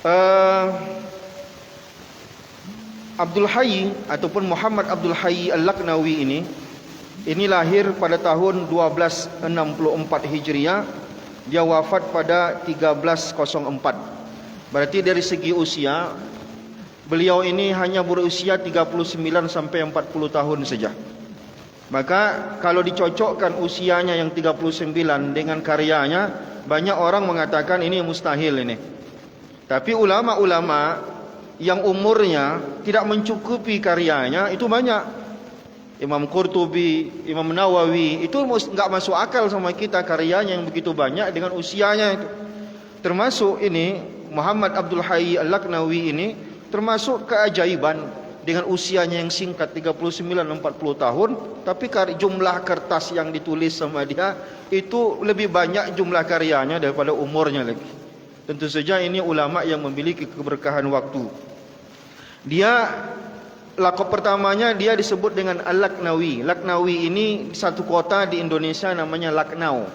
uh, Abdul Hayy ataupun Muhammad Abdul Hayy Al-Laknawi ini lahir pada tahun 1264 Hijriah. Dia wafat pada 1304. Berarti dari segi usia, beliau ini hanya berusia 39 sampai 40 tahun saja. Maka kalau dicocokkan usianya yang 39 dengan karyanya, banyak orang mengatakan ini mustahil ini. Tapi ulama-ulama yang umurnya tidak mencukupi karyanya itu banyak. Imam Qurtubi, Imam Nawawi, itu enggak masuk akal sama kita karyanya yang begitu banyak dengan usianya itu. Termasuk ini Muhammad Abdul Hayy Al-Laknawi ini termasuk keajaiban dengan usianya yang singkat 39-40 tahun, tapi jumlah kertas yang ditulis sama dia itu lebih banyak jumlah karyanya daripada umurnya lagi. Tentu saja ini ulama yang memiliki keberkahan waktu. Dia lakop pertamanya dia disebut dengan Al-Laknawi. Laknawi ini satu kota di Indonesia namanya Lucknow.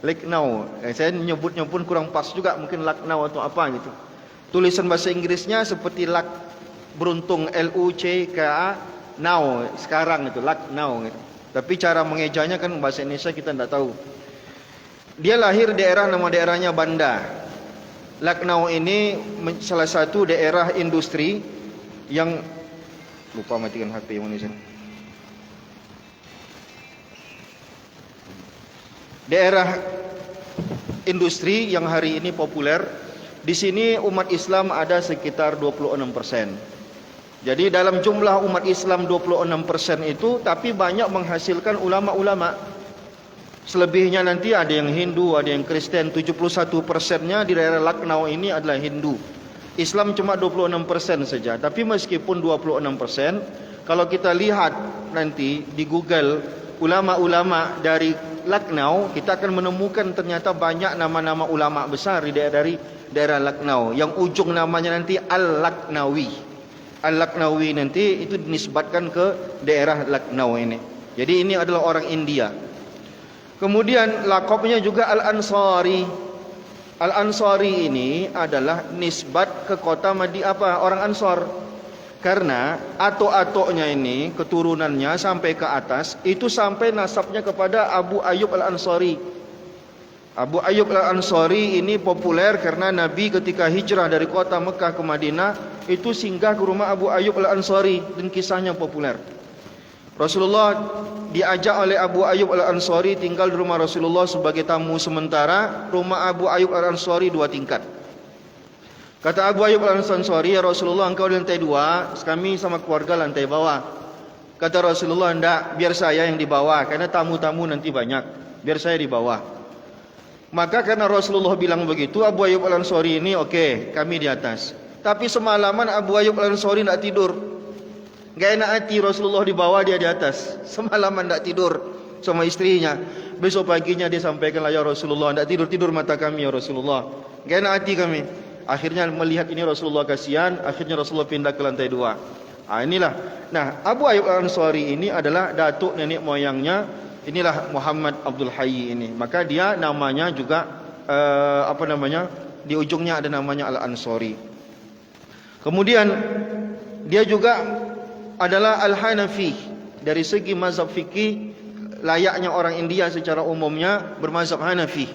Lucknow. Saya menyebutnya pun kurang pas juga, mungkin Lucknow atau apa gitu. Tulisan bahasa Inggrisnya seperti luck, beruntung, L-U-C-K-A, now, sekarang itu Lucknow gitu. Tapi cara mengejanya kan bahasa Indonesia kita tidak tahu. Dia lahir nama daerahnya Banda. Lucknow ini salah satu daerah industri yang, lupa matikan HP yang mana. Daerah industri yang hari ini populer. Di sini umat Islam ada sekitar 26%. Jadi dalam jumlah umat Islam 26% itu, tapi banyak menghasilkan ulama-ulama. Selebihnya nanti ada yang Hindu, ada yang Kristen. 71%-nya di daerah Lucknow ini adalah Hindu. Islam cuma 26% saja. Tapi meskipun 26%, kalau kita lihat nanti di Google ulama-ulama dari Lucknow, kita akan menemukan ternyata banyak nama-nama ulama besar di daerah Lucknow. Yang ujung namanya nanti Al-Laknawi. Al-Laknawi nanti itu dinisbatkan ke daerah Lucknow ini. Jadi ini adalah orang India. Kemudian lakopnya juga Al-Ansari. Al-Ansari ini adalah nisbat ke kota orang Ansor. Karena atuk-atuknya ini, keturunannya sampai ke atas, itu sampai nasabnya kepada Abu Ayyub Al-Ansari. Abu Ayyub Al-Ansari ini populer karena Nabi ketika hijrah dari kota Mekah ke Madinah, itu singgah ke rumah Abu Ayyub Al-Ansari, dan kisahnya populer. Rasulullah diajak oleh Abu Ayyub Al-Ansari tinggal di rumah Rasulullah sebagai tamu sementara. Rumah Abu Ayyub Al-Ansari 2 tingkat. Kata Abu Ayyub Al-Ansari, ya Rasulullah, engkau di lantai 2, kami sama keluarga lantai bawah. Kata Rasulullah, enggak, biar saya yang di bawah, karena tamu-tamu nanti banyak, biar saya di bawah. Maka karena Rasulullah bilang begitu, Abu Ayyub Al-Ansari ini oke, kami di atas. Tapi semalaman Abu Ayyub Al-Ansari tidak tidur. Gak enak hati Rasulullah di bawah, dia di atas. Semalaman tidak tidur sama istrinya. Besok paginya dia sampaikan, ya Rasulullah, tidak tidur mata kami ya Rasulullah. Gak enak hati kami. Akhirnya melihat ini Rasulullah kasihan, akhirnya Rasulullah pindah ke lantai 2. Inilah. Nah, Abu Ayyub Al-Ansari ini adalah datuk nenek moyangnya. Inilah Muhammad Abdul Hayy ini. Maka dia namanya juga di ujungnya ada namanya Al-Ansari. Kemudian dia juga adalah Al-Hanafi. Dari segi mazhab fikih, layaknya orang India secara umumnya bermazhab Hanafi.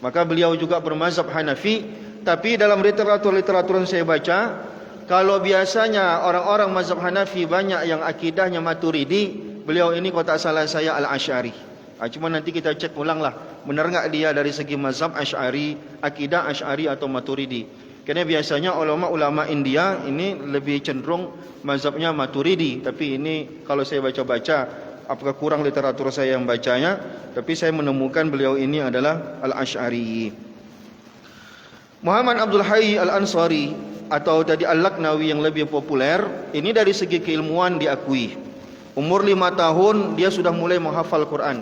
Maka beliau juga bermazhab Hanafi. Tapi dalam literatur yang saya baca, kalau biasanya orang-orang mazhab Hanafi banyak yang akidahnya Maturidi, beliau ini kalau tak salah saya Al-Asy'ari. Cuma nanti kita cek ulang lah, benar enggak dia dari segi mazhab Asy'ari, akidah Asy'ari atau Maturidi. Karena biasanya ulama-ulama India ini lebih cenderung mazhabnya Maturidi. Tapi ini kalau saya baca-baca, apakah kurang literatur saya yang bacanya, tapi saya menemukan beliau ini adalah Al-Asy'ari. Muhammad Abdul Hayy Al-Ansari atau tadi Al-Laknawi yang lebih populer, ini dari segi keilmuan diakui. Umur 5 tahun dia sudah mulai menghafal Quran.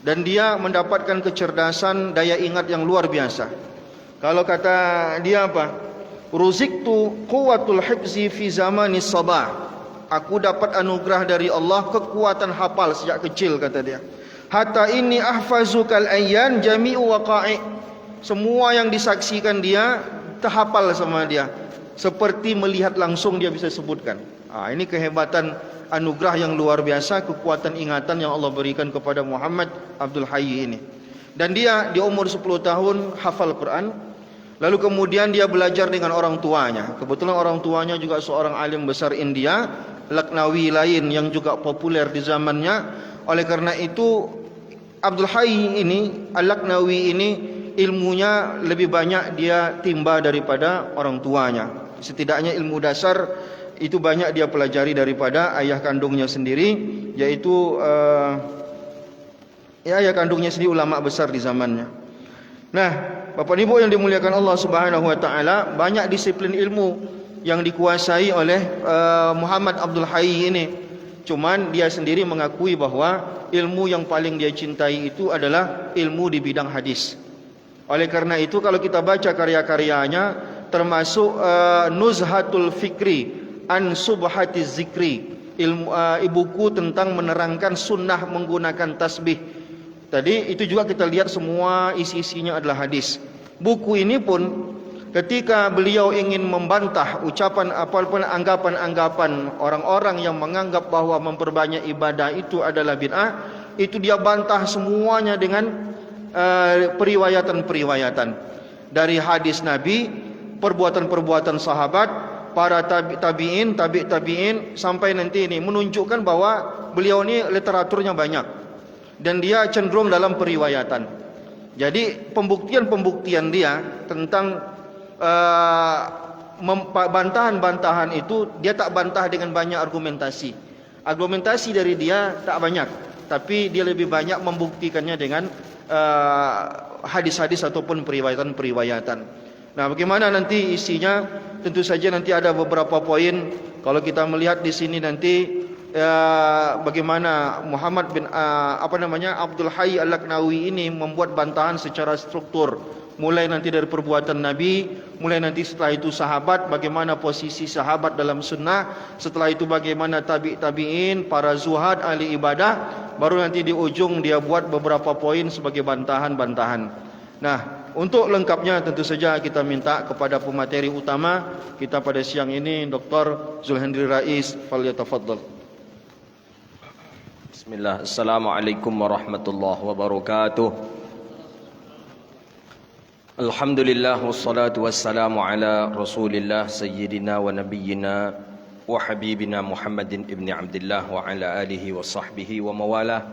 Dan dia mendapatkan kecerdasan, daya ingat yang luar biasa. Kalau kata dia apa? Ruziktu quwwatul hifzi fi zamanis sabah. Aku dapat anugerah dari Allah kekuatan hafal sejak kecil, kata dia. Hatta inni ahfazukal ayyan jami'u waqa'i. Semua yang disaksikan dia terhafal sama dia. Seperti melihat langsung dia bisa sebutkan. Ini kehebatan anugerah yang luar biasa, kekuatan ingatan yang Allah berikan kepada Muhammad Abdul Hayy ini. Dan dia di umur 10 tahun hafal Quran. Lalu kemudian dia belajar dengan orang tuanya. Kebetulan orang tuanya juga seorang alim besar India, Laknawi lain yang juga populer di zamannya. Oleh karena itu Abdul Hayy ini, Al-Laknawi ini, ilmunya lebih banyak dia timba daripada orang tuanya. Setidaknya ilmu dasar itu banyak dia pelajari daripada ayah kandungnya sendiri, yaitu ayah kandungnya sendiri ulama besar di zamannya. Nah, Bapak Ibu yang dimuliakan Allah Subhanahu wa taala, banyak disiplin ilmu yang dikuasai oleh Muhammad Abdul Hayy ini. Cuman dia sendiri mengakui bahwa ilmu yang paling dia cintai itu adalah ilmu di bidang hadis. Oleh karena itu kalau kita baca karya-karyanya, termasuk Nuzhatul Fikri an Subhatiz Zikri, buku tentang menerangkan sunnah menggunakan tasbih. Tadi itu juga kita lihat semua isi-isinya adalah hadis. Buku ini pun ketika beliau ingin membantah ucapan apapun anggapan-anggapan orang-orang yang menganggap bahwa memperbanyak ibadah itu adalah bid'ah, itu dia bantah semuanya dengan periwayatan-periwayatan dari hadis Nabi, perbuatan-perbuatan sahabat, para tabi'in, tabi'in sampai nanti ini menunjukkan bahwa beliau ini literaturnya banyak dan dia cenderung dalam periwayatan. Jadi pembuktian-pembuktian dia tentang bantahan-bantahan itu dia tak bantah dengan banyak argumentasi. Argumentasi dari dia tak banyak, tapi dia lebih banyak membuktikannya dengan hadis-hadis ataupun periwayatan-periwayatan. Nah, bagaimana nanti isinya? Tentu saja nanti ada beberapa poin. Kalau kita melihat di sini nanti bagaimana Muhammad bin Abdul Hayy Al-Laknawi ini membuat bantahan secara struktur. Mulai nanti dari perbuatan Nabi, mulai nanti setelah itu sahabat, bagaimana posisi sahabat dalam sunnah, setelah itu bagaimana tabi'in, para zuhad, ahli ibadah, baru nanti di ujung dia buat beberapa poin sebagai bantahan-bantahan. Nah, untuk lengkapnya tentu saja kita minta kepada pemateri utama kita pada siang ini, Dr. Zulhendri Rais, falyatafaddal. Bismillah. Assalamualaikum warahmatullahi wabarakatuh. Alhamdulillah wassalatu wassalamu ala Rasulillah sayyidina wa nabiyyina wa habibina Muhammadin ibni Abdullah wa ala alihi wa sahbihi wa mawalah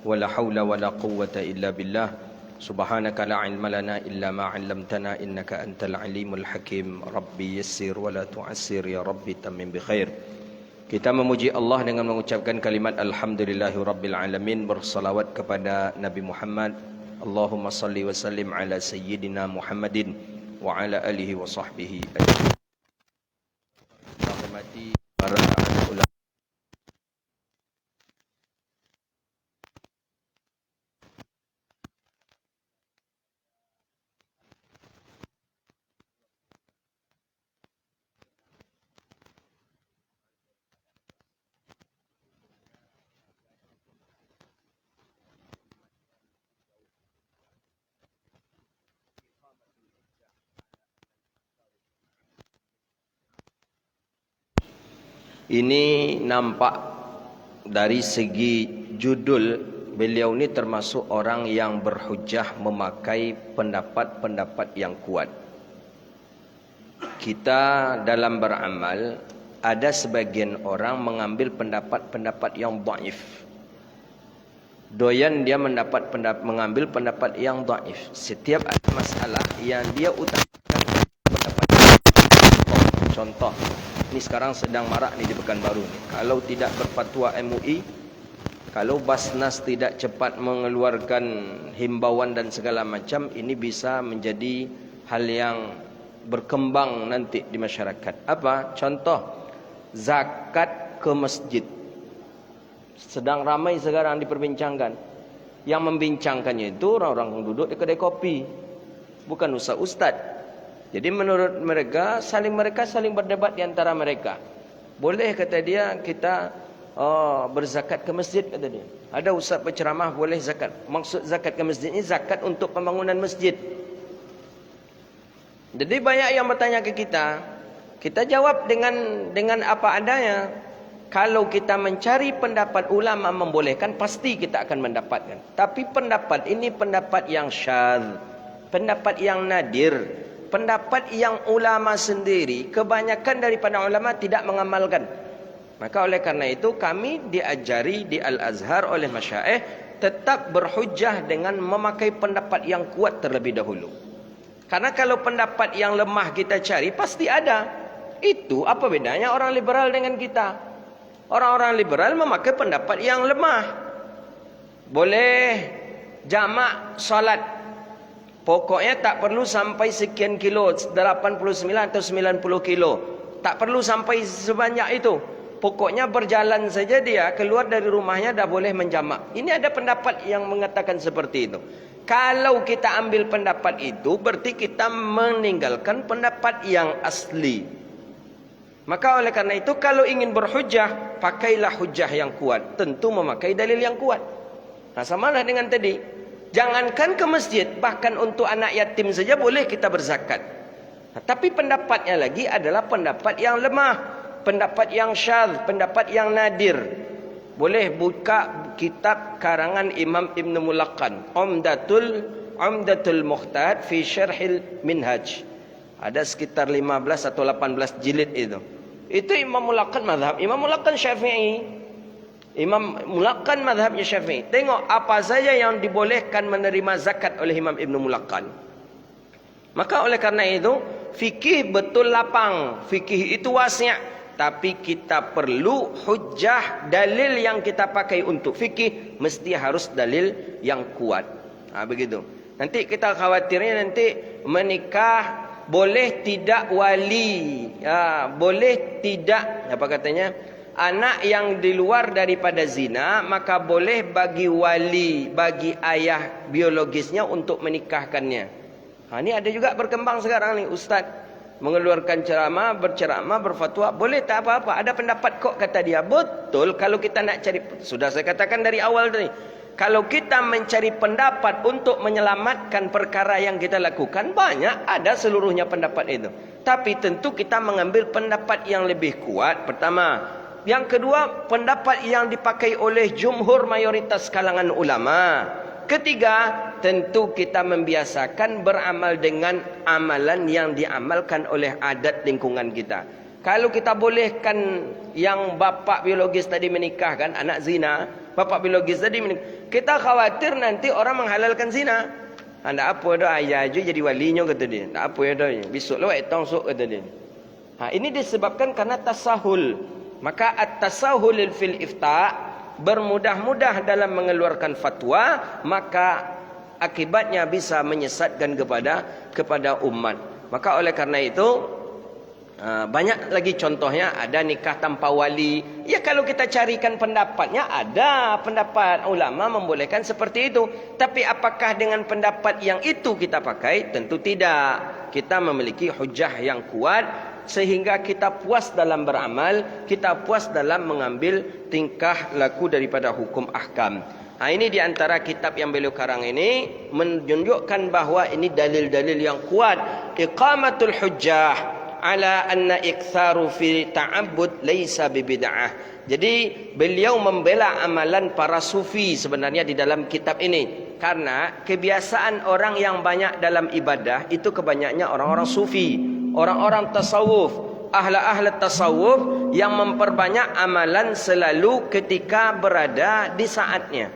wa la hawla wa la quwwata illa billah. Subhanaka la ilma lana illa ma 'allamtana innaka antal alimul hakim. Rabbi yassir wa la tu'assir ya Rabbi tammim bi khair. Kita memuji Allah dengan mengucapkan kalimat alhamdulillahi rabbil alamin, bersalawat kepada Nabi Muhammad. Allahumma salli wa sallim ala sayyidina Muhammadin wa ala alihi wa sahbihi ajma'in. Hormati para ulama. Ini nampak dari segi judul, beliau ini termasuk orang yang berhujjah memakai pendapat-pendapat yang kuat. Kita dalam beramal, ada sebagian orang mengambil pendapat-pendapat yang dhaif. Doyan dia mengambil pendapat yang dhaif. Setiap ada masalah yang dia utamakan pendapat. Contoh, ini sekarang sedang marak ni di Pekanbaru ni. Kalau tidak berfatwa MUI, kalau Basnas tidak cepat mengeluarkan himbauan dan segala macam, ini bisa menjadi hal yang berkembang nanti di masyarakat. Apa? Contoh, zakat ke masjid. Sedang ramai sekarang diperbincangkan. Yang membincangkannya itu orang-orang yang duduk di kedai kopi, bukan ustaz-ustaz. Jadi menurut mereka saling berdebat di antara mereka. Boleh kata dia kita berzakat ke masjid, kata dia. Ada ustaz berceramah boleh zakat. Maksud zakat ke masjid ini zakat untuk pembangunan masjid. Jadi banyak yang bertanya ke kita, kita jawab dengan apa adanya. Kalau kita mencari pendapat ulama membolehkan, pasti kita akan mendapatkan. Tapi pendapat ini pendapat yang syadz, pendapat yang nadir, pendapat yang ulama sendiri, kebanyakan daripada ulama tidak mengamalkan. Maka oleh karena itu kami diajari di Al-Azhar oleh masyayikh tetap berhujjah dengan memakai pendapat yang kuat terlebih dahulu. Karena kalau pendapat yang lemah kita cari, pasti ada. Itu apa bedanya orang liberal dengan kita? Orang-orang liberal memakai pendapat yang lemah. Boleh jamak salat. Pokoknya tak perlu sampai sekian kilo, 89 atau 90 kilo. Tak perlu sampai sebanyak itu. Pokoknya berjalan saja dia, keluar dari rumahnya dah boleh menjamak. Ini ada pendapat yang mengatakan seperti itu. Kalau kita ambil pendapat itu, berarti kita meninggalkan pendapat yang asli. Maka oleh karena itu, kalau ingin berhujjah, pakailah hujjah yang kuat. Tentu memakai dalil yang kuat. Nah, samalah dengan tadi. Jangankan ke masjid, bahkan untuk anak yatim saja boleh kita berzakat. Nah, tapi pendapatnya lagi adalah pendapat yang lemah, pendapat yang syadz, pendapat yang nadir. Boleh buka kitab karangan Imam Ibn Mulaqqan, Umdatul Muhtad fi Syarhil Minhaj. Ada sekitar 15 atau 18 jilid itu. Itu Imam Mulaqqan mazhab. Imam Mulaqqan Syafi'i. Imam Mulaqqan mazhabnya Syafi'i. Tengok apa saja yang dibolehkan menerima zakat oleh Imam Ibn Mulaqqan. Maka oleh karena itu, fikih betul lapang. Fikih itu wasi'. Tapi kita perlu hujjah, dalil yang kita pakai untuk fikih mesti harus dalil yang kuat. Begitu. Nanti kita khawatirnya nanti menikah boleh tidak wali, boleh tidak, apa katanya, anak yang di luar daripada zina, maka boleh bagi wali, bagi ayah biologisnya untuk menikahkannya. Ini ada juga berkembang sekarang nih, ustaz mengeluarkan ceramah, berceramah, berfatwa, boleh tak apa-apa. Ada pendapat kok, kata dia. Betul, kalau kita nak cari, sudah saya katakan dari awal tadi, kalau kita mencari pendapat untuk menyelamatkan perkara yang kita lakukan, banyak, ada seluruhnya pendapat itu. Tapi tentu kita mengambil pendapat yang lebih kuat, pertama. Yang kedua, pendapat yang dipakai oleh jumhur mayoritas kalangan ulama. Ketiga, tentu kita membiasakan beramal dengan amalan yang diamalkan oleh adat lingkungan kita. Kalau kita bolehkan yang bapa biologis tadi menikahkan anak zina, bapa biologis tadi menikah, kita khawatir nanti orang menghalalkan zina. Tak apa dah, ayah je jadi walinya, kata dia. Tak apa dah, besok lah etong sok, kata dia. Ini disebabkan karena tasahul. Maka at-tasahul fil ifta', bermudah-mudah dalam mengeluarkan fatwa, maka akibatnya bisa menyesatkan kepada umat. Maka oleh karena itu, banyak lagi contohnya. Ada nikah tanpa wali. Ya, kalau kita carikan pendapatnya, ada pendapat ulama membolehkan seperti itu. Tapi apakah dengan pendapat yang itu kita pakai? Tentu tidak. Kita memiliki hujjah yang kuat, sehingga kita puas dalam beramal, kita puas dalam mengambil tingkah laku daripada hukum ahkam. Ini diantara kitab yang beliau karang ini menunjukkan bahawa ini dalil-dalil yang kuat. Iqamatul hujjah ala anna iktharu fi ta'abbud laysa bibid'ah. Jadi beliau membela amalan para sufi sebenarnya di dalam kitab ini. Karena kebiasaan orang yang banyak dalam ibadah itu kebanyakannya orang-orang sufi, orang-orang tasawuf, ahli tasawuf yang memperbanyak amalan selalu ketika berada di saatnya.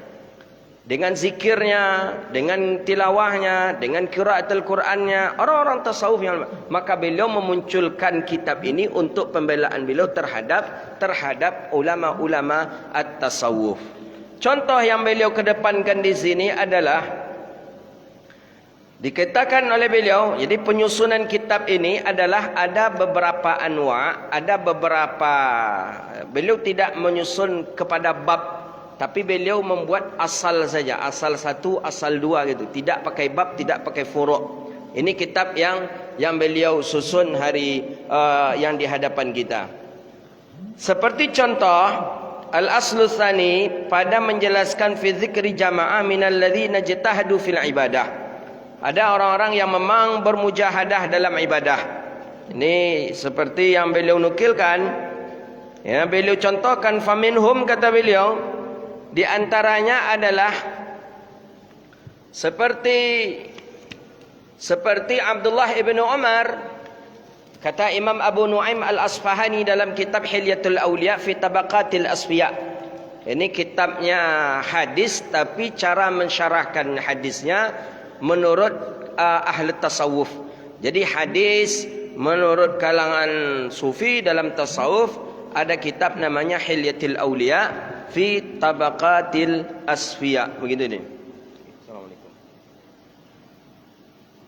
Dengan zikirnya, dengan tilawahnya, dengan qiraatul Qur'annya, orang-orang tasawuf yang, maka beliau memunculkan kitab ini untuk pembelaan beliau terhadap ulama-ulama at-tasawuf. Contoh yang beliau kedepankan di sini adalah dikatakan oleh beliau, jadi penyusunan kitab ini adalah ada beberapa anwa', ada beberapa, beliau tidak menyusun kepada bab, tapi beliau membuat asal saja, asal 1, asal 2 gitu, tidak pakai bab, tidak pakai furu'. Ini kitab yang beliau susun hari yang di hadapan kita. Seperti contoh Al-Aslu Tsani pada menjelaskan fi dzikri jama'ah minal ladzina jatahadu fil ibadah. Ada orang-orang yang memang bermujahadah dalam ibadah. Ini seperti yang beliau nukilkan. Ya, beliau contohkan faminhum, kata beliau, di antaranya adalah seperti Abdullah ibn Umar. Kata Imam Abu Nuaim Al-Asfahani dalam kitab Hilyatul Awliya fi Tabaqatil Asfiya. Ini kitabnya hadis, tapi cara mensyarahkan hadisnya menurut ahli tasawuf. Jadi hadis menurut kalangan sufi dalam tasawuf ada kitab namanya Hilyatul Awliya fi Tabaqatil Asfiya. Begitu nih. Assalamualaikum.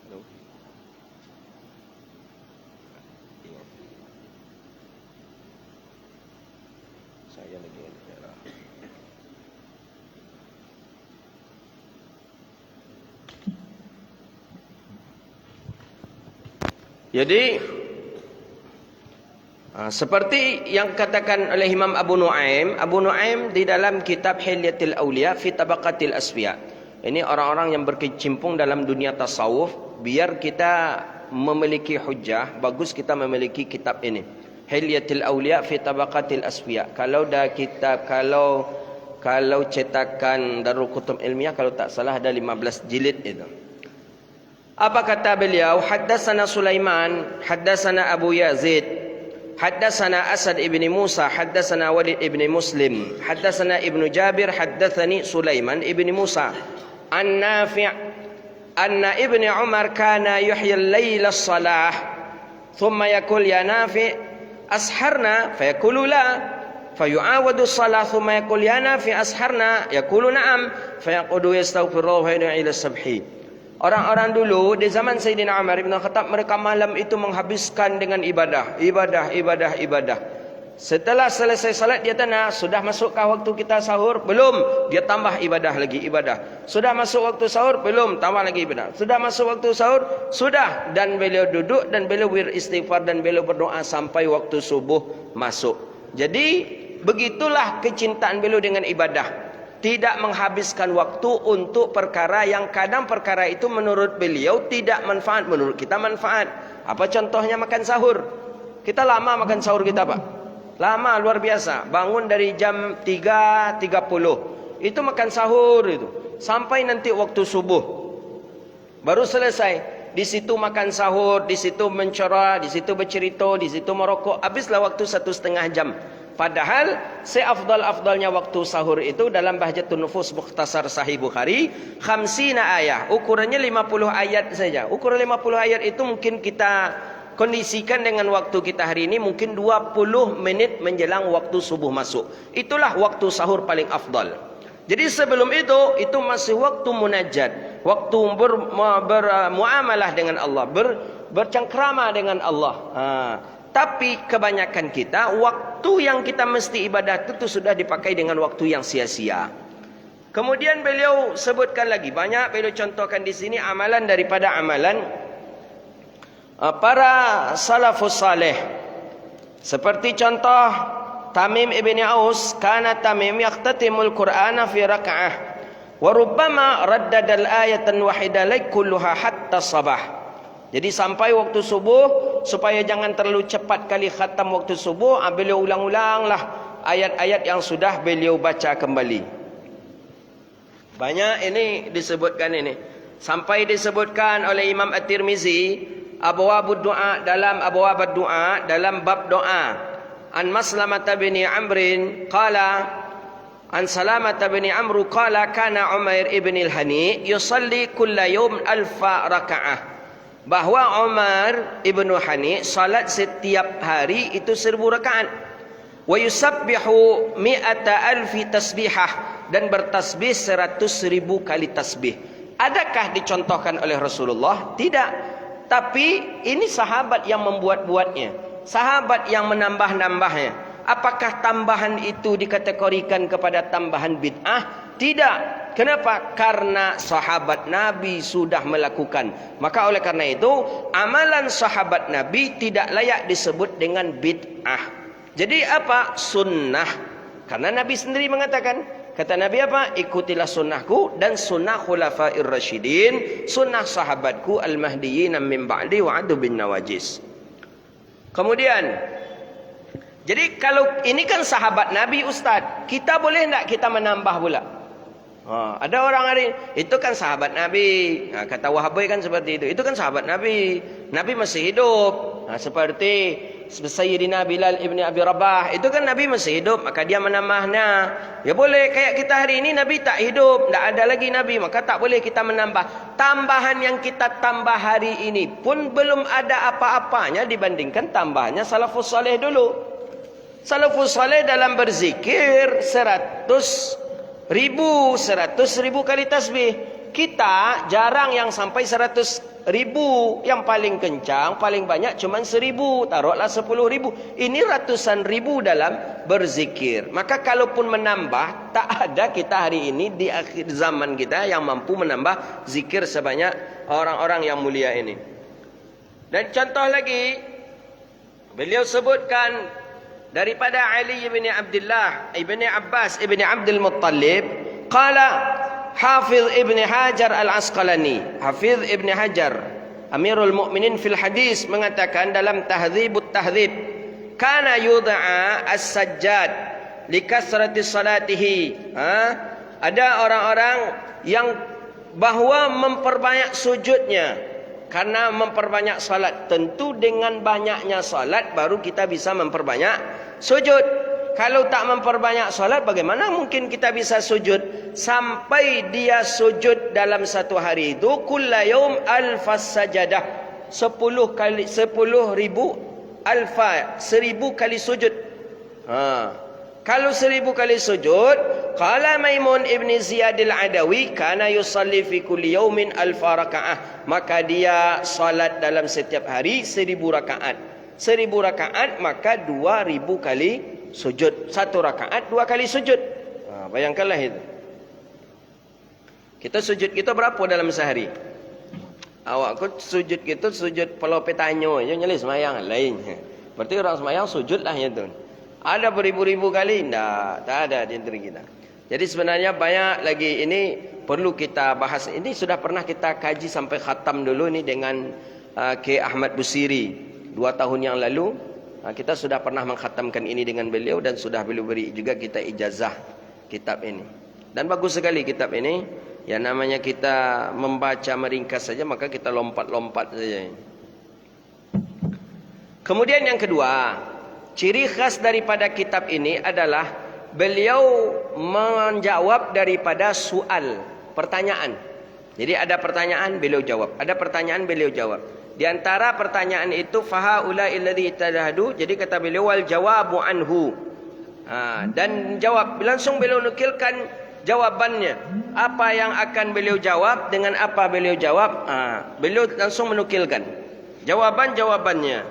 Halo. Saya lagi bicara. Jadi seperti yang katakan oleh Imam Abu Nuaim di dalam kitab Hilyatul Awliya fi Tabaqatil Asfiya. Ini orang-orang yang berkecimpung dalam dunia tasawuf. Biar kita memiliki hujjah, bagus kita memiliki kitab ini, Hilyatul Awliya fi Tabaqatil Asfiya. Kalau dah kitab, kalau cetakan Darul Kutub Ilmiah, kalau tak salah ada 15 jilid itu. Apa kata beliau? Haddatsana Sulaiman, haddatsana Abu Yazid, haddatsana Asad ibn Musa, haddatsana Walid ibn Muslim, haddatsana Ibnu Jabir, haddatsani Sulaiman ibn Musa an Nafi' anna Ibn Umar kana yuhyi al-laila as-salah thumma yaqul ya Nafi' asharna fayaqulu la fayu'awadu as-salah thumma yaqul ya Nafi' asharna yaqulu na'am fayaqudu yastaghfirullah wa yad'u ila as-subhi. Orang-orang dulu di zaman Sayyidina Umar bin Khattab, mereka malam itu menghabiskan dengan ibadah. Setelah selesai salat dia tanya, sudah masukkah waktu kita sahur? Belum. Dia tambah ibadah lagi, ibadah. Sudah masuk waktu sahur? Belum. Tambah lagi ibadah. Sudah masuk waktu sahur? Sudah. Dan beliau duduk dan beliau beristighfar dan beliau berdoa sampai waktu subuh masuk. Jadi begitulah kecintaan beliau dengan ibadah. Tidak menghabiskan waktu untuk perkara yang kadang perkara itu menurut beliau tidak manfaat, menurut kita manfaat. Apa contohnya makan sahur? Kita lama makan sahur kita, Pak. Lama luar biasa. Bangun dari jam 3.30. Itu makan sahur itu. Sampai nanti waktu subuh. Baru selesai. Di situ makan sahur, di situ mencerah, di situ bercerita, di situ merokok. Habislah waktu 1,5 jam. Padahal seafdal-afdalnya waktu sahur itu dalam Bahjatun Nufus Mukhtasar Sahih Bukhari 50 ayat. Ukurannya 50 ayat saja. Ukuran 50 ayat itu mungkin kita kondisikan dengan waktu kita hari ini mungkin 20 menit menjelang waktu subuh masuk. Itulah waktu sahur paling afdal. Jadi sebelum itu masih waktu munajat, waktu bermuamalah dengan Allah, bercengkrama dengan Allah. Tapi kebanyakan kita, waktu yang kita mesti ibadah itu sudah dipakai dengan waktu yang sia-sia. Kemudian beliau sebutkan lagi, banyak beliau contohkan di sini amalan daripada amalan para salafus saleh. Seperti contoh Tamim ibn Aus, kana Tamim yaqtatimul Qur'ana fi raka'ah wa rubbama raddada al-ayatan wahidah kulluha hatta sabah. Jadi sampai waktu subuh, supaya jangan terlalu cepat kali khatam waktu subuh, beliau ulang-ulanglah ayat-ayat yang sudah beliau baca kembali. Banyak ini disebutkan ini. Sampai disebutkan oleh Imam At-Tirmizi, abwabud du'a, dalam abwabud du'a, dalam bab doa. An Maslamah bin Amrin qala, an Salamah bin Amru qala kana Umair ibn al-Hani yusalli kulla yawm 1000 raka'ah. Bahawa Umar ibn Hani salat setiap hari itu 1000 rakaat. Wa yusabbihu 100,000 tasbihah, dan bertasbih 100,000 kali tasbih. Adakah dicontohkan oleh Rasulullah? Tidak. Tapi ini sahabat yang membuat-buatnya, sahabat yang menambah-nambahnya. Apakah tambahan itu dikategorikan kepada tambahan bid'ah? Tidak. Kenapa? Karena sahabat Nabi sudah melakukan. Maka oleh karena itu, amalan sahabat Nabi tidak layak disebut dengan bid'ah. Jadi apa? Sunnah. Karena Nabi sendiri mengatakan, Kata Nabi apa? Ikutilah sunnahku dan sunnah khulafair rasyidin, sunnah sahabatku al-mahdiyyin min ba'di wa adu bin nawajis. Kemudian, jadi kalau ini kan sahabat Nabi Ustaz, kita boleh tak kita menambah pula? Ada orang hari itu kan sahabat Nabi. Kata Wahabi kan seperti itu. Itu kan sahabat Nabi. Nabi masih hidup. Seperti Sayyidina Bilal ibni Abi Rabah, itu kan Nabi masih hidup, maka dia menambahnya. Ya boleh. Kayak kita hari ini Nabi tak hidup, tak ada lagi Nabi, maka tak boleh kita menambah. Tambahan yang kita tambah hari ini pun belum ada apa-apanya dibandingkan tambahannya salafus saleh dulu. Salafus saleh dalam berzikir 100.000 kali tasbih. Kita jarang yang sampai 100.000. Yang paling kencang, paling banyak cuma 1.000. Taruhlah 10.000. Ini ratusan ribu dalam berzikir. Maka kalaupun menambah, tak ada kita hari ini di akhir zaman kita yang mampu menambah zikir sebanyak orang-orang yang mulia ini. Dan contoh lagi, beliau sebutkan daripada Ali bin Abdullah ibni Abbas ibni Abdul Muttalib, qala Hafiz Ibn Hajar Al-Asqalani, Hafiz Ibn Hajar Amirul Mukminin fil hadis mengatakan dalam Tahdzibut Tahdzib, kana yud'a as-sajjad likasrati salatihi. Ada orang-orang yang bahwa memperbanyak sujudnya karena memperbanyak salat. Tentu dengan banyaknya salat baru kita bisa memperbanyak sujud. Kalau tak memperbanyak salat, bagaimana mungkin kita bisa sujud? Sampai dia sujud dalam satu hari itu kulla yaum alfas sajadah, 10 kali sujud. Kalau 1000 kali sujud, qala Maimun ibni Ziyad al-Adawi kana yusalli fi kulli yaumin alfa rakaah, maka dia salat dalam setiap hari 1000 rakaat. 1000 rakaat maka 2000 kali sujud. Satu rakaat 2 kali sujud. Bayangkanlah itu. Kita sujud kita berapa dalam sehari? Awak sujud kita sujud Pulau Petanyo je nyeli semayang lain. Berarti orang semayang sujud lah itu. Ada beribu-ribu kali? Tak ada di antara kita. Jadi sebenarnya banyak lagi ini perlu kita bahas. Ini sudah pernah kita kaji sampai khatam dulu ni dengan K. Ahmad Busiri 2 tahun yang lalu. Kita sudah pernah mengkhatamkan ini dengan beliau dan sudah beliau beri juga kita ijazah kitab ini. Dan bagus sekali kitab ini. Ya namanya kita membaca meringkas saja, maka kita lompat-lompat saja. Kemudian yang kedua, ciri khas daripada kitab ini adalah beliau menjawab daripada soal, pertanyaan. Jadi ada pertanyaan beliau jawab, ada pertanyaan beliau jawab. Di antara pertanyaan itu fahaula illadzi tadahadu, jadi kata beliau wal jawabu anhu. Dan jawab langsung beliau nukilkan jawabannya. Apa yang akan beliau jawab dengan apa beliau jawab, beliau langsung menukilkan jawaban-jawabannya.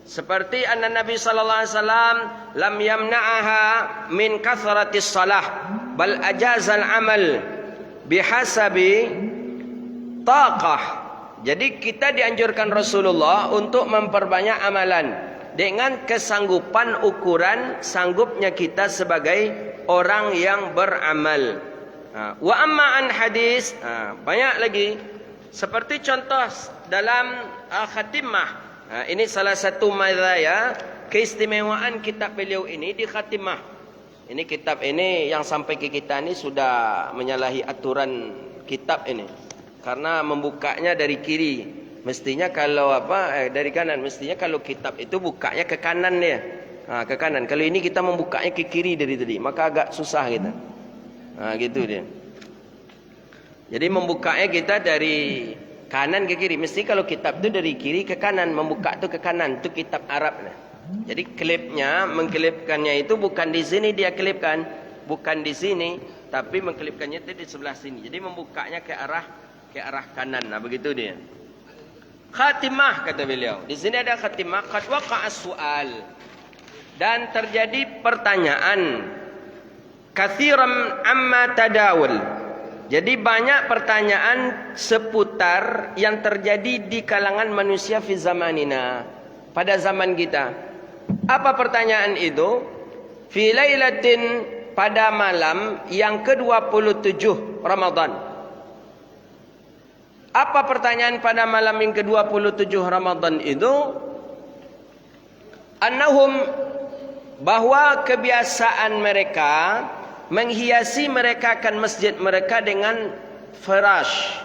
Seperti anna Nabi sallallahu alaihi wasallam lam yamna'aha min kathratis salah bal ajazal amal bihasabi taqah. Jadi kita dianjurkan Rasulullah untuk memperbanyak amalan dengan kesanggupan ukuran sanggupnya kita sebagai orang yang beramal. Wa amma an hadis, banyak lagi. Seperti contoh dalam khatimah. Ini salah satu mazaya keistimewaan kitab beliau ini di khatimah. Ini kitab ini yang sampai ke kita ini sudah menyalahi aturan kitab ini. Karena membukanya dari kiri. Mestinya kalau dari kanan. Mestinya kalau kitab itu bukanya ke kanan dia. Ke kanan. Kalau ini kita membukanya ke kiri dari tadi, maka agak susah kita. Gitu dia. Jadi membukanya kita dari kanan ke kiri. Mesti kalau kitab itu dari kiri ke kanan, membuka itu ke kanan. Itu kitab Arab. Jadi klipnya, mengklipkannya itu bukan di sini dia klipkan, bukan di sini, tapi mengklipkannya itu di sebelah sini. Jadi membukanya ke arah kanan. Begitu dia. Khatimah kata beliau. Di sini ada khatimah. Qad waqa'a su'al. Dan terjadi pertanyaan. Katsiran amma tadawul. Jadi banyak pertanyaan seputar yang terjadi di kalangan manusia fi zamanina. Pada zaman kita. Apa pertanyaan itu? Fi lailatin pada malam yang ke-27 Ramadan. Apa pertanyaan pada malam yang ke-27 Ramadan itu? Annahum, bahwa kebiasaan mereka menghiasi merekakan masjid mereka dengan firash.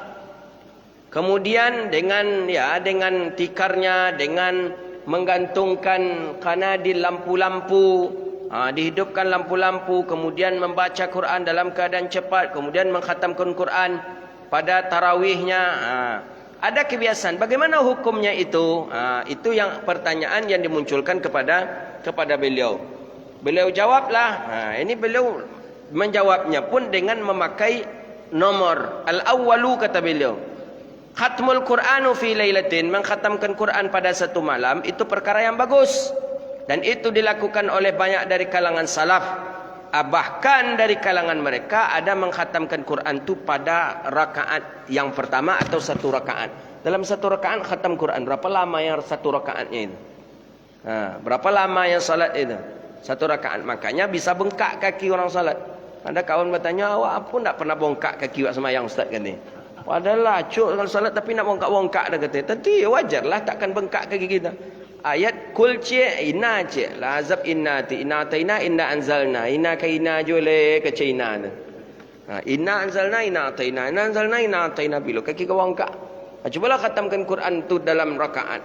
Kemudian dengan tikarnya, dengan menggantungkan kanadil lampu-lampu, dihidupkan lampu-lampu, kemudian membaca Quran dalam keadaan cepat, kemudian mengkhatamkan Quran pada tarawihnya. Ada kebiasaan. Bagaimana hukumnya itu? Itu yang pertanyaan yang dimunculkan kepada beliau. Beliau jawablah. Ini beliau menjawabnya pun dengan memakai nomor al-awwalu, kata beliau. Khatmul Qur'anu fi lailatin, mengkhatamkan Quran pada satu malam, itu perkara yang bagus. Dan itu dilakukan oleh banyak dari kalangan salaf. Bahkan dari kalangan mereka ada mengkhatamkan Quran itu pada rakaat yang pertama atau satu rakaat. Dalam satu rakaat khatam Quran, berapa lama yang satu rakaatnya itu? Berapa lama yang salat itu? Satu rakaat. Makanya bisa bengkak kaki orang salat. Ada kawan bertanya, awak pun tak pernah bongkak kaki awak semayang Ustaz kan ni? Padahal lacuk kalau salat tapi nak bongkak-bongkak dah kata. Tentu wajarlah takkan bengkak kaki kita. Ayat kul cik inna cik la azab inna ti inna taina inna anzalna inna kaina jole ke cina. Inna anzalna inna taina inna anzalna inna taina bilo kaki kau bongkak. Cubalah khatamkan Quran tu dalam rakaat.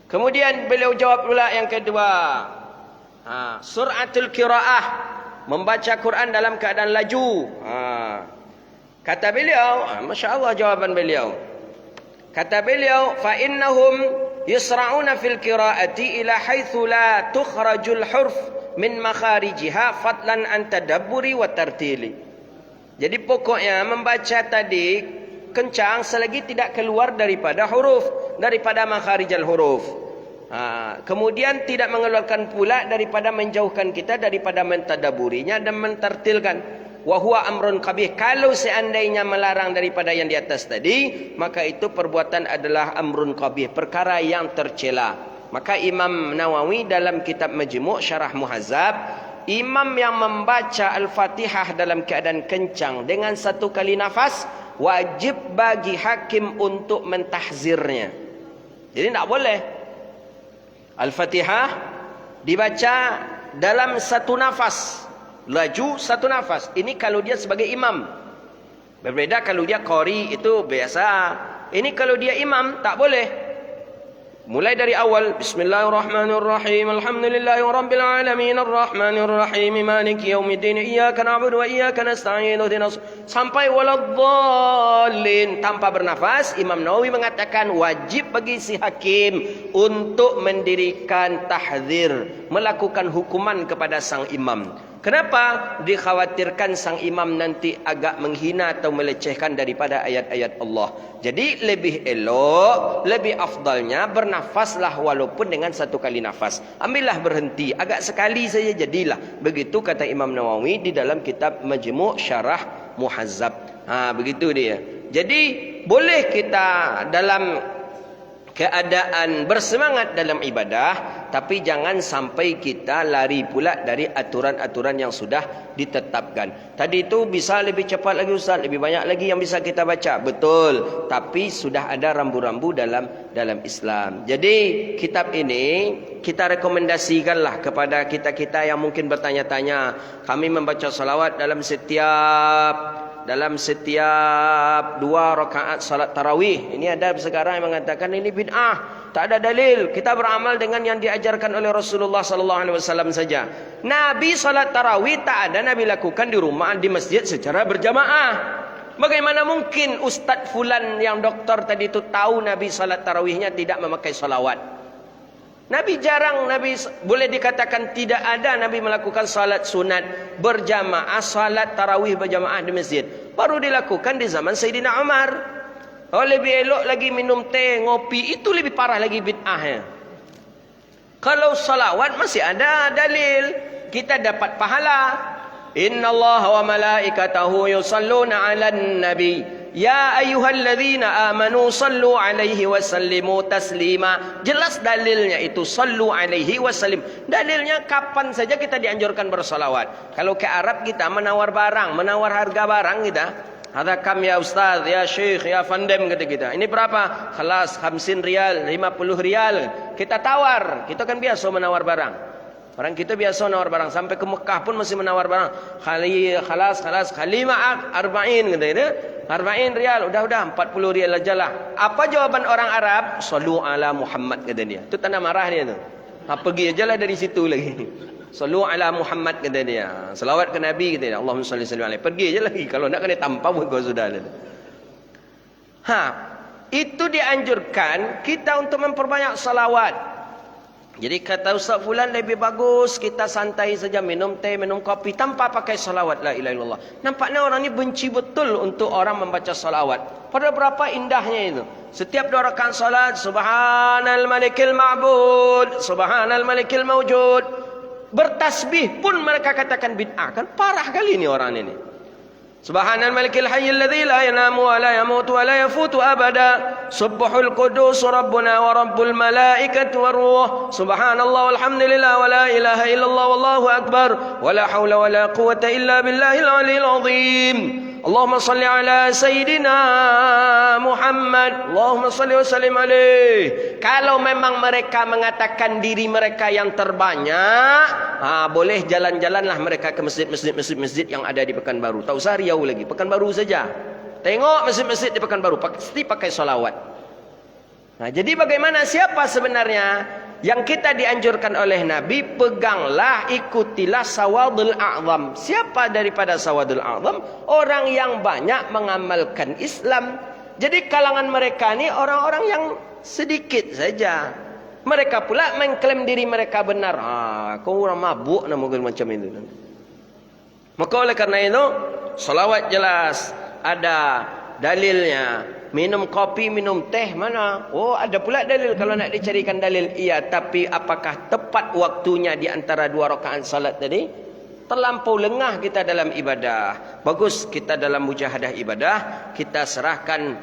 Kemudian beliau jawab pula yang kedua. Suratul qiraah, membaca Quran dalam keadaan laju. Kata beliau, masya-Allah jawaban beliau. Kata beliau, fa innahum yusra'una fil qiraati ila haitsu la tukhrajul huruf min makharijiha fadlan an tadabburi wa tartili. Jadi pokoknya membaca tadi kencang selagi tidak keluar daripada huruf, daripada makharijal huruf. Kemudian tidak mengeluarkan pula daripada menjauhkan kita daripada mentadaburinya dan mentartilkan. Wa huwa amrun qabih. Kalau seandainya melarang daripada yang di atas tadi, maka itu perbuatan adalah amrun qabih, perkara yang tercela. Maka Imam Nawawi dalam kitab Majmu' Syarah Muhazzab, imam yang membaca Al-Fatihah dalam keadaan kencang dengan satu kali nafas, wajib bagi hakim untuk mentahzirnya. Jadi tak boleh Al-Fatihah dibaca dalam satu nafas, laju satu nafas. Ini kalau dia sebagai imam. Berbeda kalau dia qari, itu biasa. Ini kalau dia imam tak boleh. Mulai dari awal, bismillahirrahmanirrahim, alhamdulillahirabbil alamin, arrahmanirrahim, maliki yaumiddin, iyyaka na'budu wa iyyaka nasta'in, sampai waladdallin. Tanpa bernafas, Imam Nawawi mengatakan wajib bagi si hakim untuk mendirikan tahdzir, melakukan hukuman kepada sang imam. Kenapa? Dikhawatirkan sang imam nanti agak menghina atau melecehkan daripada ayat-ayat Allah. Jadi lebih elok, lebih afdalnya bernafaslah walaupun dengan satu kali nafas. Ambillah berhenti, agak sekali saja jadilah. Begitu kata Imam Nawawi di dalam kitab Majmu' Syarah Muhazzab. Begitu dia. Jadi boleh kita dalam keadaan bersemangat dalam ibadah, tapi jangan sampai kita lari pula dari aturan-aturan yang sudah ditetapkan. Tadi itu bisa lebih cepat lagi Ustaz, lebih banyak lagi yang bisa kita baca. Betul, tapi sudah ada rambu-rambu dalam Islam. Jadi kitab ini kita rekomendasikanlah kepada kita-kita yang mungkin bertanya-tanya. Kami membaca salawat dalam setiap 2 rakaat salat tarawih. Ini ada sekarang yang mengatakan ini bid'ah, tak ada dalil. Kita beramal dengan yang diajarkan oleh Rasulullah sallallahu alaihi wasallam saja. Nabi salat tarawih tak ada Nabi lakukan di rumah, di masjid secara berjamaah. Bagaimana mungkin Ustaz fulan yang doktor tadi itu tahu Nabi salat tarawihnya tidak memakai salawat? Nabi jarang, Nabi boleh dikatakan tidak ada Nabi melakukan salat sunat berjamaah, salat tarawih berjamaah di masjid. Baru dilakukan di zaman Sayyidina Umar. Lebih elok lagi minum teh, ngopi, itu lebih parah lagi bid'ahnya. Kalau salawat masih ada dalil, kita dapat pahala. Innallaha wa malaikatahu yusalluna 'alan nabi Ya ayyuhalladzina amanu sallu alaihi wasallimu taslima. Jelas dalilnya itu sallu alaihi wasallim. Dalilnya kapan saja kita dianjurkan bersalawat. Kalau ke Arab kita menawar barang, menawar harga barang kita. Ada kam ya ustaz, ya syekh, ya fandem kata kita. Ini berapa? Khalas 50 rial, 50 rial. Kita tawar. Kita kan biasa menawar barang. Orang kita biasa menawar barang. Sampai ke Mekah pun masih menawar barang. Khalas, khalima'ak arba'in kata dia. 40 rial, udah 40 rial aja lah. Apa jawaban orang Arab? Sallu ala Muhammad kata dia. Itu tanda marah dia tu. Pergi aja lah dari situ lagi. Sallu ala Muhammad kata dia. Selawat ke Nabi kata dia. Allahumma salli alaihi. Pergi aja lagi. Kalau nak kena tampar pun kau sudah ada. Itu dianjurkan kita untuk memperbanyak salawat. Jadi kata Ustaz Fulan lebih bagus kita santai saja minum teh, minum kopi tanpa pakai salawat la ilaha illallah. Nampaknya orang ni benci betul untuk orang membaca salawat. Padahal berapa indahnya itu. Setiap 2 rakaat salat, subhanal malikil ma'bud, subhanal malikil mawjud. Bertasbih pun mereka katakan bid'ah. Kan parah kali ni orang ini. Subhanal malikil hayyil ladzi la yanamu wa la yamutu wa la yafutu abada. Subbuhul qudus rabbuna wa rabbul malaikati war ruh. Subhanallah walhamdulillah wa la ilaha illallah wallahu akbar. Wa la haula wa la quwwata illa billahil aliyil azim. Allahumma salli ala Sayyidina Muhammad. Allahumma salli wa sallim alaih. Kalau memang mereka mengatakan diri mereka yang terbanyak, boleh jalan-jalanlah mereka ke masjid-masjid yang ada di Pekanbaru. Tak usah Riau lagi, Pekanbaru saja. Tengok masjid-masjid di Pekanbaru, pasti pakai solawat. Jadi bagaimana, siapa sebenarnya yang kita dianjurkan oleh Nabi? Peganglah, ikutilah sawadul a'zam. Siapa daripada sawadul a'zam? Orang yang banyak mengamalkan Islam. Jadi kalangan mereka ni orang-orang yang sedikit saja. Mereka pula mengklaim diri mereka benar. Kau orang mabuk nak mungkin macam itu. Maka oleh karena itu, salawat jelas ada dalilnya. Minum kopi, minum teh mana? Ada pula dalil. Kalau nak dicarikan dalil, iya. Tapi apakah tepat waktunya di antara 2 rakaat salat tadi? Terlampau lengah kita dalam ibadah. Bagus kita dalam mujahadah ibadah, kita serahkan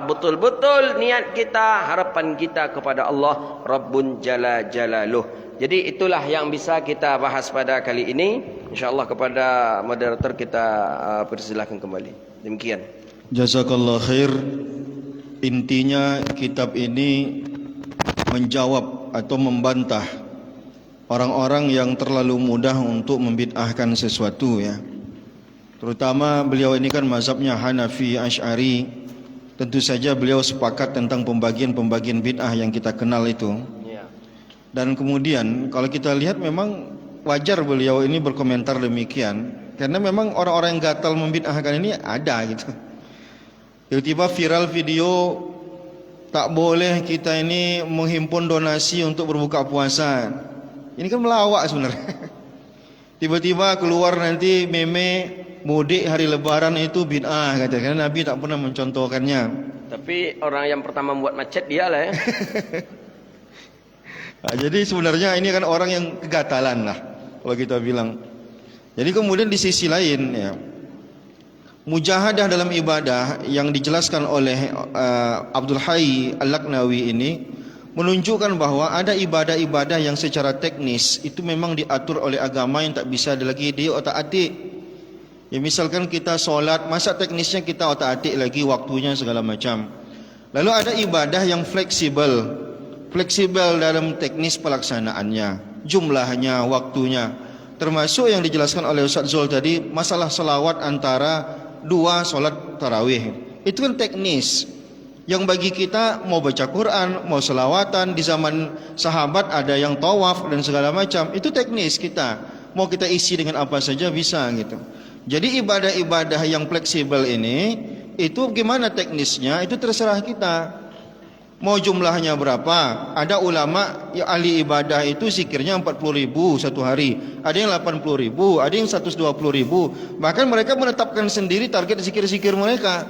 betul-betul niat kita, harapan kita kepada Allah Rabbun Jalla Jalaluh. Jadi itulah yang bisa kita bahas pada kali ini. InsyaAllah kepada moderator kita persilahkan kembali. Demikian. Jazakallah khair. Intinya kitab ini menjawab atau membantah orang-orang yang terlalu mudah untuk membid'ahkan sesuatu, ya. Terutama beliau ini kan mazhabnya Hanafi Asy'ari. Tentu saja beliau sepakat tentang pembagian-pembagian bid'ah yang kita kenal itu. Dan kemudian kalau kita lihat memang wajar beliau ini berkomentar demikian, karena memang orang-orang yang gatal membid'ahkan ini ada gitu. Tiba-tiba viral video tak boleh kita ini menghimpun donasi untuk berbuka puasa. Ini kan melawak sebenarnya. Tiba-tiba keluar nanti meme mudik hari lebaran itu bid'ah kata, karena Nabi tak pernah mencontohkannya. Tapi orang yang pertama membuat macet dia lah, ya. Jadi sebenarnya ini kan orang yang kegatalan lah kalau kita bilang. Jadi kemudian di sisi lain, ya, mujahadah dalam ibadah yang dijelaskan oleh Abdul Hayy Al-Laknawi ini menunjukkan bahwa ada ibadah-ibadah yang secara teknis itu memang diatur oleh agama yang tak bisa lagi diotak-atik. Ya, misalkan kita solat, masa teknisnya kita otak-atik lagi waktunya segala macam. Lalu ada ibadah yang fleksibel dalam teknis pelaksanaannya, jumlahnya, waktunya. Termasuk yang dijelaskan oleh Ustaz Zul tadi, masalah selawat antara 2 solat tarawih. Itu kan teknis. Yang bagi kita mau baca Quran, mau selawatan, di zaman sahabat ada yang tawaf dan segala macam. Itu teknis kita. Mau kita isi dengan apa saja bisa gitu. Jadi ibadah-ibadah yang fleksibel ini, itu gimana teknisnya, itu terserah kita. Mau jumlahnya berapa? Ada ulama yang ahli ibadah itu zikirnya 40.000 satu hari, ada yang 80.000, ada yang 120.000. Bahkan mereka menetapkan sendiri target zikir-zikir mereka.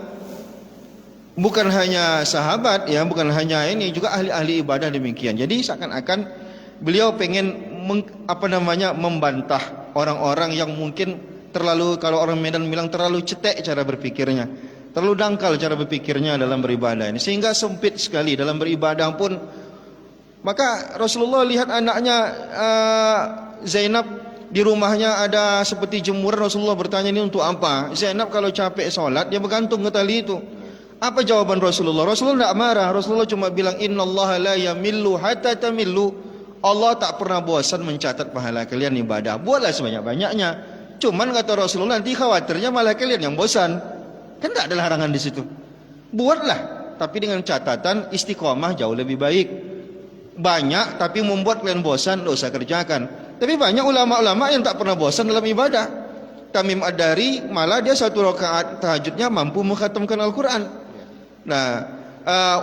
Bukan hanya sahabat, ya, bukan hanya ini, juga ahli-ahli ibadah demikian. Jadi seakan-akan beliau pengen membantah orang-orang yang mungkin terlalu, kalau orang Medan bilang terlalu cetek cara berpikirnya. terlalu dangkal cara berpikirnya dalam beribadah ini, sehingga sempit sekali dalam beribadah pun. Maka Rasulullah lihat anaknya Zainab di rumahnya ada seperti jemuran. Rasulullah bertanya, ini untuk apa? Zainab kalau capek solat dia bergantung ke tali itu. Apa jawaban Rasulullah? Rasulullah tidak marah. Rasulullah cuma bilang, innallaha la yamillu hatta tamillu. Allah tak pernah bosan mencatat pahala kalian ibadah. Buatlah sebanyak-banyaknya. Cuman kata Rasulullah, nanti khawatirnya malah kalian yang bosan. Kan tak ada larangan di situ. Buatlah, tapi dengan catatan istiqomah jauh lebih baik. Banyak tapi membuat kalian bosan, tidak usah kerjakan. Tapi banyak ulama-ulama yang tak pernah bosan dalam ibadah. Tamim Ad-Dari malah dia 1 rakaat tahajudnya mampu mengkhatamkan Al-Quran. Nah,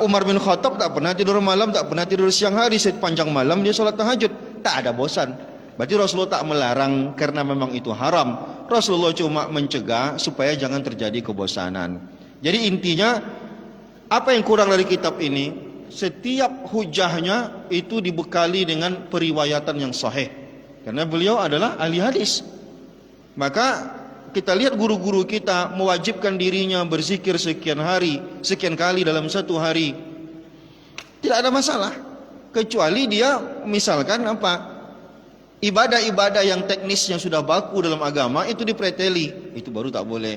Umar bin Khattab tak pernah tidur malam, tak pernah tidur siang hari, sepanjang malam dia sholat tahajud, tak ada bosan. Berarti Rasulullah tak melarang karena memang itu haram. Rasulullah cuma mencegah supaya jangan terjadi kebosanan. Jadi intinya, apa yang kurang dari kitab ini, setiap hujahnya itu dibekali dengan periwayatan yang sahih. Karena beliau adalah ahli hadis. Maka kita lihat guru-guru kita mewajibkan dirinya berzikir sekian hari, sekian kali dalam satu hari. Tidak ada masalah. Kecuali dia misalkan apa? Ibadah-ibadah yang teknis yang sudah baku dalam agama itu dipreteli. Itu baru tak boleh.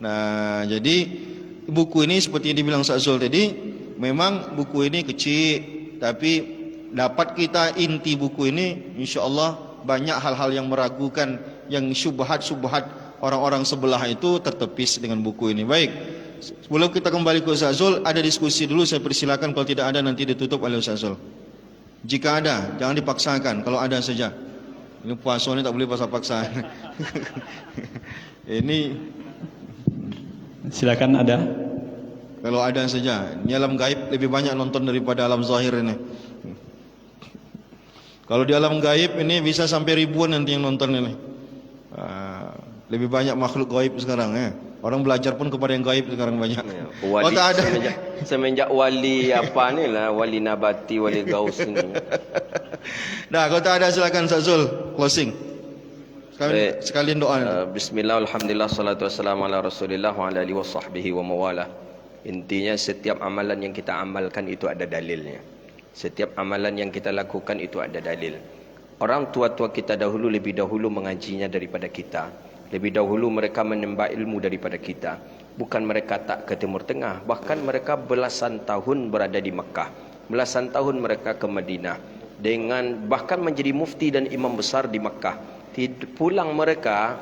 Nah, jadi buku ini seperti yang dibilang Ustaz Zul tadi, memang buku ini kecil, tapi dapat kita inti buku ini, insya-Allah banyak hal-hal yang meragukan, yang syubhat-syubhat orang-orang sebelah itu tertepis dengan buku ini. Baik, sebelum kita kembali ke Ustaz Zul, ada diskusi dulu, saya persilakan. Kalau tidak ada nanti ditutup oleh Ustaz Zul. Jika ada, jangan dipaksakan, kalau ada saja. Ini puasa ini tak boleh paksa-paksa. Ini silakan ada. Kalau ada saja. Ini alam gaib lebih banyak nonton daripada alam zahir ini. Kalau di alam gaib ini bisa sampai ribuan nanti yang nonton ini. Lebih banyak makhluk gaib sekarang ya. Orang belajar pun kepada yang gaib sekarang banyak. Ya, wali, tak ada. Semenjak wali apa ni lah, wali nabati, wali gaus ini. Nah, kalau tak ada silakan Ustaz Zul closing. Sekalian doa. Bismillah, alhamdulillah, salatu wassalamu ala rasulillah wa ala alihi wa sahbihi wa mawala. Intinya setiap amalan yang kita amalkan itu ada dalilnya. Setiap amalan yang kita lakukan itu ada dalil. Orang tua-tua kita dahulu lebih dahulu mengajinya daripada kita. Lebih dahulu mereka menimba ilmu daripada kita. Bukan mereka tak ke Timur Tengah, bahkan mereka belasan tahun berada di Mekah. Belasan tahun mereka ke Madinah, dengan bahkan menjadi mufti dan imam besar di Mekah. Pulang mereka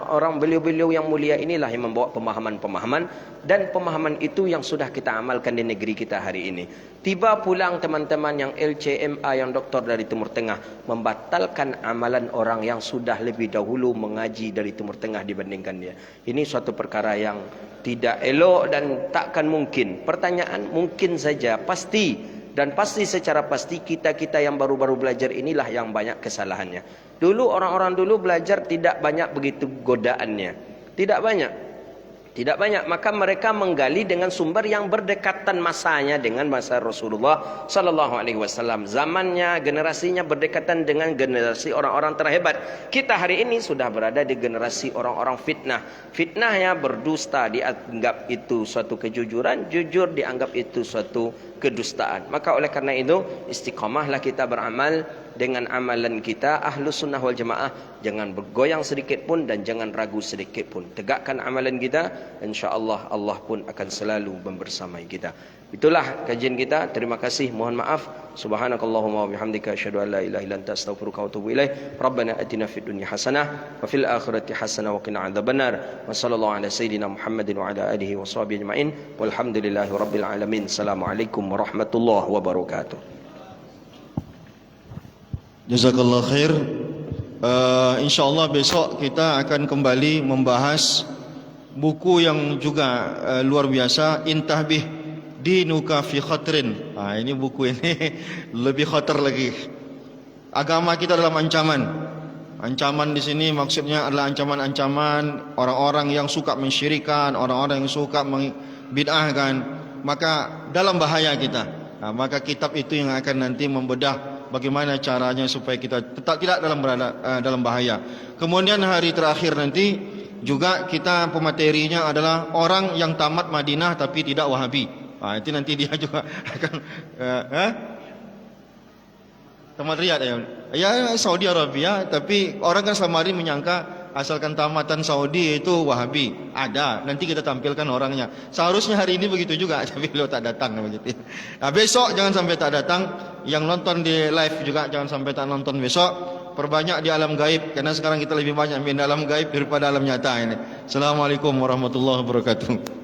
orang beliau-beliau yang mulia inilah yang membawa pemahaman-pemahaman, dan pemahaman itu yang sudah kita amalkan di negeri kita hari ini. Tiba pulang teman-teman yang LCMA, yang doktor dari Timur Tengah, membatalkan amalan orang yang sudah lebih dahulu mengaji dari Timur Tengah dibandingkan dia. Ini suatu perkara yang tidak elok dan takkan mungkin. Pertanyaan mungkin saja, pasti. Dan pasti secara pasti kita-kita yang baru-baru belajar inilah yang banyak kesalahannya. Dulu orang-orang dulu belajar tidak banyak begitu godaannya. Tidak banyak. Maka mereka menggali dengan sumber yang berdekatan masanya dengan masa Rasulullah sallallahu alaihi wasallam. Zamannya, generasinya berdekatan dengan generasi orang-orang terhebat. Kita hari ini sudah berada di generasi orang-orang fitnah. Fitnahnya berdusta dianggap itu suatu kejujuran, jujur dianggap itu suatu kedustaan. Maka oleh karena itu, istiqamahlah kita beramal dengan amalan kita Ahlus Sunnah wal Jamaah. Jangan bergoyang sedikit pun dan jangan ragu sedikit pun. Tegakkan amalan kita, insya-Allah Allah pun akan selalu membersamai kita. Itulah kajian kita. Terima kasih. Mohon maaf. Subhanakallahumma wa bihamdika asyhadu an la ilaha illa anta astaghfiruka wa atubu ilaik. Rabbana atina fid dunya hasanah wa fil akhirati hasanah wa qina adzabannar. Wa sallallahu ala sayidina Muhammadin wa ala alihi wa sahbihi ajma'in. Walhamdulillahi rabbil alamin. Assalamualaikum warahmatullahi wabarakatuh. Jazakallah khair. InsyaAllah besok kita akan kembali membahas buku yang juga luar biasa, Intahbih Dinuka fi Khatrin. Ini buku ini lebih khatar lagi. Agama kita dalam ancaman. Ancaman di sini maksudnya adalah ancaman-ancaman orang-orang yang suka mensyirikan, orang-orang yang suka membid'ahkan. Maka dalam bahaya kita. Maka kitab itu yang akan nanti membedah bagaimana caranya supaya kita tetap tidak dalam bahaya. Kemudian hari terakhir nanti juga kita pematerinya adalah orang yang tamat Madinah tapi tidak Wahabi. Itu nanti dia juga akan tamat Riyadh ya Saudi Arabia, tapi orang kan selama hari menyangka asalkan tamatan Saudi itu Wahabi. Ada, nanti kita tampilkan orangnya. Seharusnya hari ini begitu juga, tapi beliau tak datang begitu. Nah, besok jangan sampai tak datang. Yang nonton di live juga jangan sampai tak nonton besok. Perbanyak di alam gaib, karena sekarang kita lebih banyak main dalam gaib daripada alam nyata ini. Assalamualaikum warahmatullahi wabarakatuh.